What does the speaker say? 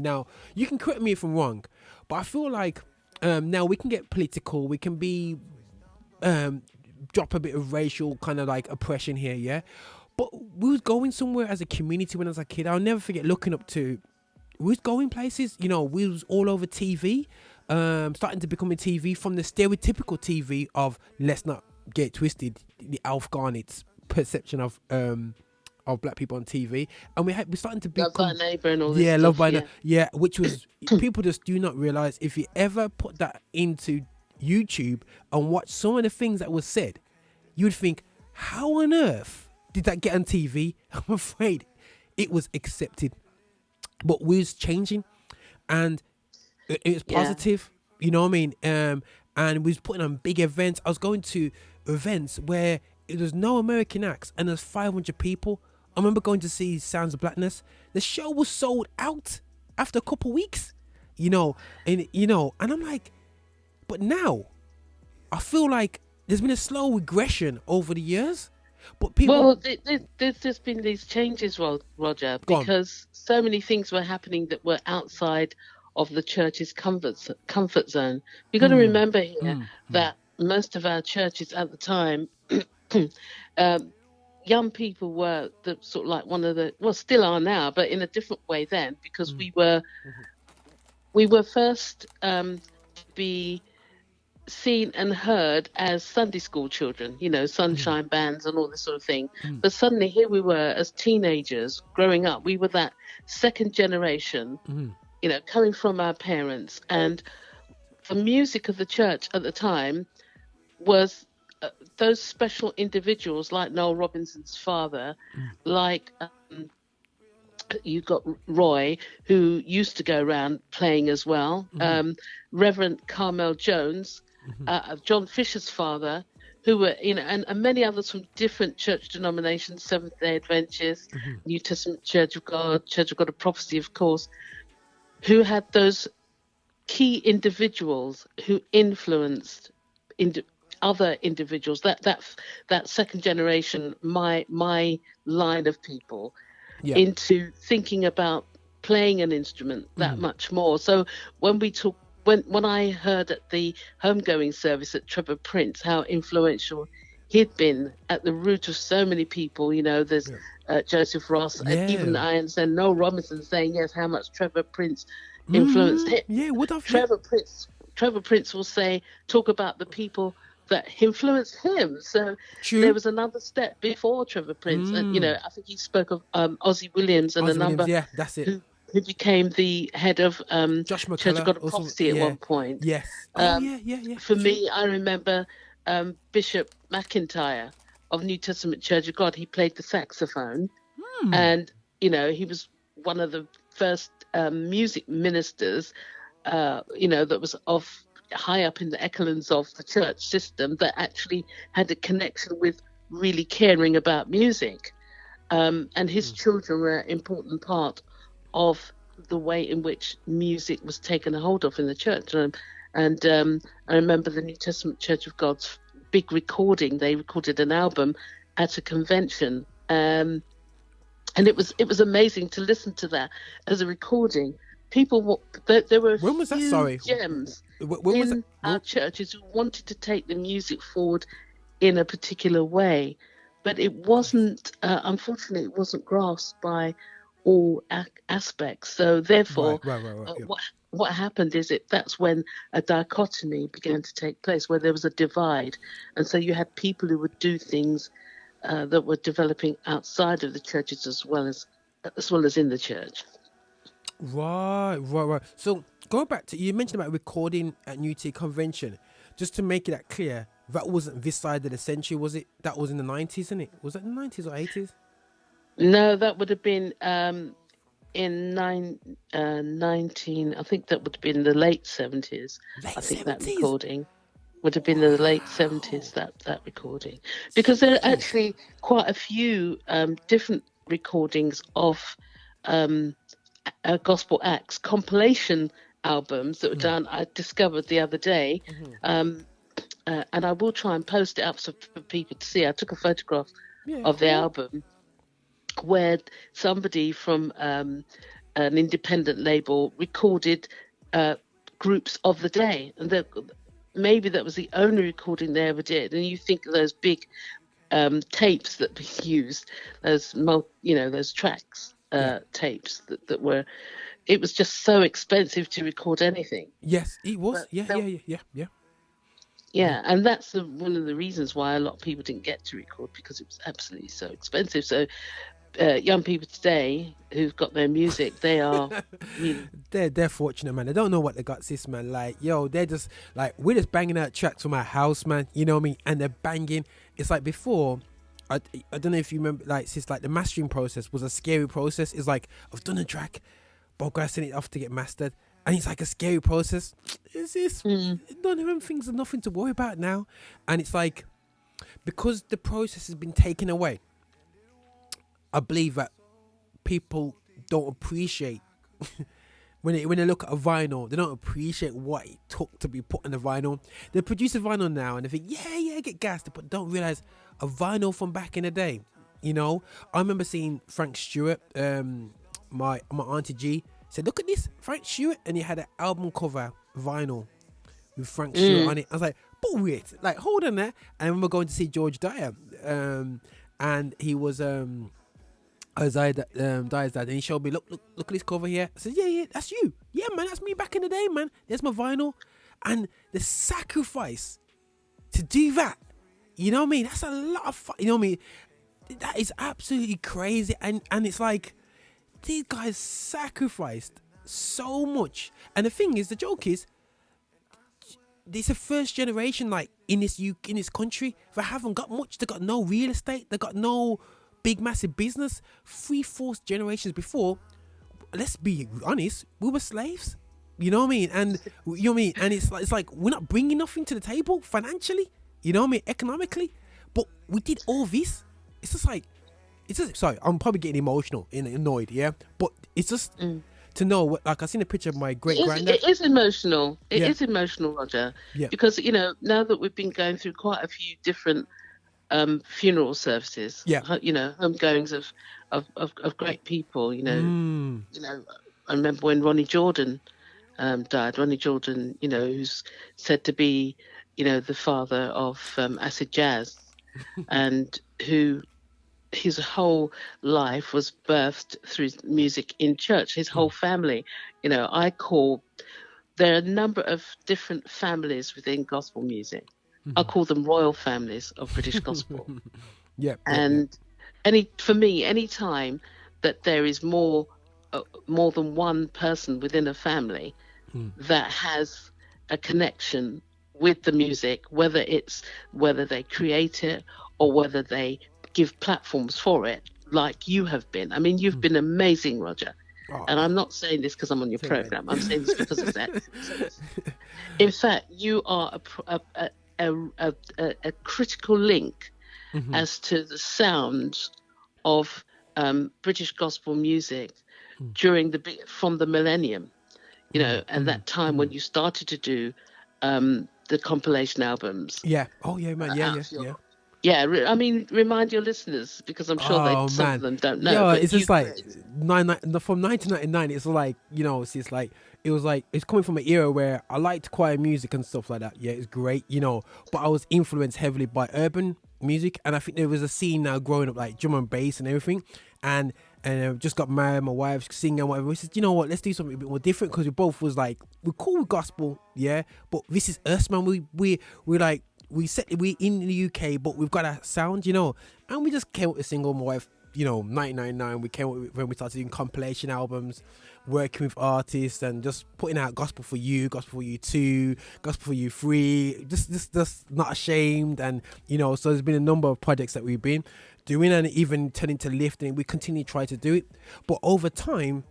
Now, you can correct me if I'm wrong, but I feel like now we can get political. We can be drop a bit of racial kind of like oppression here, yeah. But we was going somewhere as a community when I was a kid. I'll never forget looking up to. We was going places, you know. We was all over TV, starting to become a TV from the stereotypical TV of, let's not get twisted, the Alf Garnett's perception of black people on TV, and we're starting to become Love Thy Neighbor and all this stuff, Love by yeah, which was people just do not realize, if you ever put that into YouTube and watch some of the things that was said, you'd think, how on earth did that get on TV? I'm afraid it was accepted, but we was changing, and it was positive. You know what I mean? And we was putting on big events. I was going to events where it was no American acts, and there's 500 people. I remember going to see Sounds of Blackness. The show was sold out after a couple weeks. You know, and I'm like, but now I feel like there's been a slow regression over the years. But people, well, there's been these changes, Roger, because so many things were happening that were outside of the church's comfort zone. You've got to remember here that most of our churches at the time, young people were the sort of like one of the, well, still are now, but in a different way then, because we were first to be seen and heard as Sunday school children, you know, sunshine bands and all this sort of thing. But suddenly here we were as teenagers growing up. We were that second generation, you know, coming from our parents. And the music of the church at the time was those special individuals like Noel Robinson's father, like you got Roy, who used to go around playing as well, Reverend Carmel Jones, John Fisher's father, who were, you know, and many others from different church denominations, Seventh-day Adventists, New Testament Church of God of Prophecy, of course, who had those key individuals who influenced other individuals, that second generation, my line of people, into thinking about playing an instrument that much more. So when we talk, when I heard at the homegoing service at Trevor Prince how influential he'd been at the root of so many people, you know, there's Joseph Ross, and even I understand Noel Robinson saying how much Trevor Prince influenced him. Yeah, what of Trevor Prince will talk about the people that influenced him. So there was another step before Trevor Prince, and you know, I think he spoke of Ozzie Williams and number. Yeah, that's it. Who became the head of Josh McCullough, Church of God of Prophecy at one point. Yes. For me, I remember Bishop McIntyre of New Testament Church of God. He played the saxophone, and you know, he was one of the first music ministers, you know, that was high up in the echelons of the church system that actually had a connection with really caring about music. And his children were an important part of the way in which music was taken a hold of in the church. And I remember the New Testament Church of God's big recording. They recorded an album at a convention. And it was amazing to listen to that as a recording. People, there were when was that? Sorry, gems when was in our churches who wanted to take the music forward in a particular way, but it wasn't. Unfortunately, it wasn't grasped by all aspects. So therefore, what happened is that's when a dichotomy began to take place, where there was a divide, and so you had people who would do things that were developing outside of the churches as well as in the church. Right. So going back to, you mentioned about recording at New Tea Convention, just to make that clear, that wasn't this side of the century, was it? That was in the 90s, isn't it? Was that in the 90s or 80s? No, that would have been in 19. I think that would have been the late 70s. I think 70s? That recording would have been the late 70s. That recording, because there are actually quite a few different recordings of gospel acts, compilation albums that were done. I discovered the other day, and I will try and post it up for people to see. I took a photograph of the album, where somebody from an independent label recorded groups of the day, and maybe that was the only recording they ever did. And you think of those big tapes that we used, those tracks, tapes that were. It was just so expensive to record anything. Yes, it was. Yeah, and that's one of the reasons why a lot of people didn't get to record, because it was absolutely so expensive. So young people today who've got their music, they are really... they're fortunate, man. They don't know what they got, sis, man. Like, yo, they're just like, we're just banging out tracks from our house, man. You know what I mean? And they're banging. It's like before, I don't know if you remember, like, sis, like the mastering process was a scary process. It's like, I've done a track, but I've got to send it off to get mastered. And it's like a scary process. None of them things are nothing to worry about now. And it's like, because the process has been taken away, I believe that people don't appreciate when they look at a vinyl, they don't appreciate what it took to be put on a vinyl. They produce a vinyl now and they think, yeah, get gassed, but don't realize a vinyl from back in the day. You know, I remember seeing Frank Stewart, my auntie G said, look at this, Frank Stewart, and he had an album cover vinyl with Frank Stewart on it. I was like, but wait, like, hold on there. And I remember going to see George Dyer, and he was Dier's dad, and he showed me, look at this cover here. I said, yeah, that's you. Yeah, man, that's me back in the day, man. There's my vinyl. And the sacrifice to do that, you know what I mean? That's a lot of fun. You know what I mean? That is absolutely crazy. And it's like, these guys sacrificed so much. And the thing is, the joke is, it's a first generation, like, in this country, they haven't got much. They got no real estate. They got no big, massive business. 3-4 generations before, let's be honest, we were slaves. You know what I mean? And you know what I mean? And it's like we're not bringing nothing to the table financially. You know what I mean? Economically, but we did all this. It's just like, sorry, I'm probably getting emotional and annoyed. Yeah, but it's just to know what. Like, I seen a picture of my great granddad. It is emotional. It is emotional, Roger. Yeah. Because now that we've been going through quite a few different funeral services. Yeah. Homegoings of great people. I remember when Ronnie Jordan died. Ronnie Jordan, who's said to be, the father of acid jazz, and who his whole life was birthed through music in church. His whole family, there are a number of different families within gospel music. I call them royal families of British gospel. For me, any time that there is more than one person within a family that has a connection with the music, whether they create it or whether they give platforms for it, like you have been. I mean, you've been amazing, Roger. Oh. And I'm not saying this because I'm on your program. I'm saying this because of that. In fact, you are a critical link as to the sound of British gospel music from the millennium, and that time when you started to do the compilation albums. Yeah. Oh yeah, man. Yeah. Yeah, I mean, remind your listeners, because I'm sure some of them don't know. Yeah, it's just like from 1999. It's like, it's like it's coming from an era where I liked choir music and stuff like that. Yeah, it's great, but I was influenced heavily by urban music, and I think there was a scene now growing up, like drum and bass and everything. And I just got married, my wife singing and whatever. We said, you know what, let's do something a bit more different, because we both was like, we're cool with gospel, yeah, but this is us, man. We're like, we in the UK, but we've got a sound, and we just came with a single. My wife, 1999, we came with when we started doing compilation albums, working with artists and just putting out gospel for you, gospel for you 2, gospel for you 3, just not ashamed. And so there's been a number of projects that we've been doing, and even turning to lift, and we continue to try to do it. But over time,